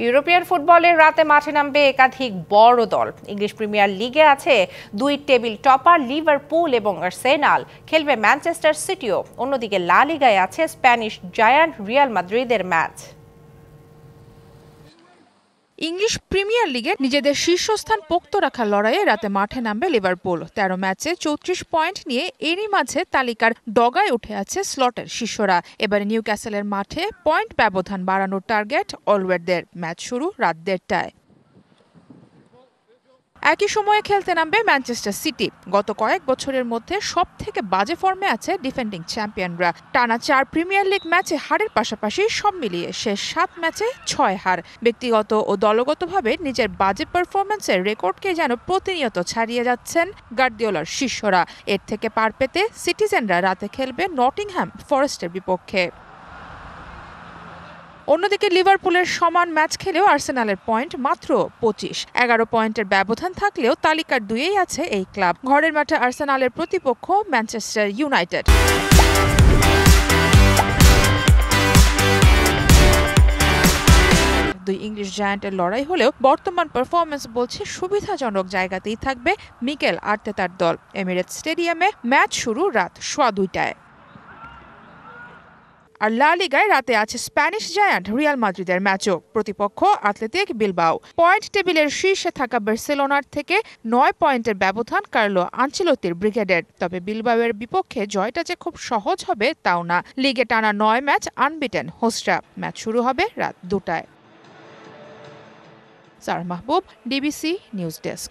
European ফুটবলের রাতে মাঠে নামবে একাধিক বড় দল। ইংলিশ প্রিমিয়ার লিগে আছে দুই টেবিল টপার লিভারপুল এবং আর্সেনাল, খেলবে ম্যানচেস্টার সিটিও। অন্যদিকে লা লিগায় আছে স্প্যানিশ জায়ান্ট রিয়াল মাদ্রিদের ম্যাচ। ইংলিশ প্রিমিয়ার লিগে নিজেদের শীর্ষস্থান পোক্ত রাখার লড়াইয়ে রাতে মাঠে নামবে লিভারপুল। ১৩ ম্যাচে ৩৪ পয়েন্ট নিয়ে এরই মাঝে তালিকার ডগায় উঠে আছে স্লটের শিষ্যরা। এবারে নিউক্যাসলের মাঠে পয়েন্ট ব্যবধান বাড়ানোর টার্গেট অলওয়েডদের। ম্যাচ শুরু রাত ১:৩০টায়। একই সময়ে খেলতে নামবে ম্যানচেস্টার সিটি। গত কয়েক বছরের মধ্যে সবথেকে বাজে ফর্মে আছে ডিফেন্ডিং চ্যাম্পিয়নরা। টানা ৪ প্রিমিয়ার লিগ ম্যাচে হারের পাশাপাশি সব মিলিয়ে শেষ ৭ ম্যাচে ৬ হার। ব্যক্তিগত ও দলগতভাবে নিজের বাজে পারফরম্যান্সের রেকর্ডকে যেন প্রতিনিয়ত ছাড়িয়ে যাচ্ছেন গার্দিওলার শিষ্যরা। এর থেকে পার পেতে সিটিজেনরা রাতে খেলবে নটিংহ্যাম ফরেস্টের বিপক্ষে। অন্যদিকে লিভারপুলের সমান ম্যাচ খেলেও আর্সেনালের পয়েন্ট মাত্র ২৫। ১১ পয়েন্টের ব্যবধান থাকলেও তালিকার ২-এই আছে এই ক্লাব। ঘরের মাঠে আর্সেনালের প্রতিপক্ষ ম্যানচেস্টার ইউনাইটেড। দুই ইংলিশ জায়ান্টের লড়াই হলেও বর্তমান পারফরম্যান্স বলছে সুবিধাজনক জায়গাতেই থাকবে মিকেল আর্তেতার দল। এমিরেটস স্টেডিয়ামে ম্যাচ শুরু রাত ২:১০টায়। আর লা লিগায় রাতে আছে স্প্যানিশ জায়ান্ট রিয়াল মাদ্রিদের ম্যাচও। প্রতিপক্ষ অ্যাথলেটিক বিলবাও। পয়েন্ট টেবিলের শীর্ষে থাকা বার্সেলোনার থেকে ৯ পয়েন্টের ব্যবধান কার্লো আনচেলত্তির ব্রিগেডের। তবে বিলবাওয়ের বিপক্ষে জয়টা যে খুব সহজ হবে তাও না। লিগে টানা ৯ ম্যাচ আনবিটেন হোস্টরা। ম্যাচ শুরু হবে রাত ২টায়। সারা মাহবুব, ডিবিসি নিউজ ডেস্ক।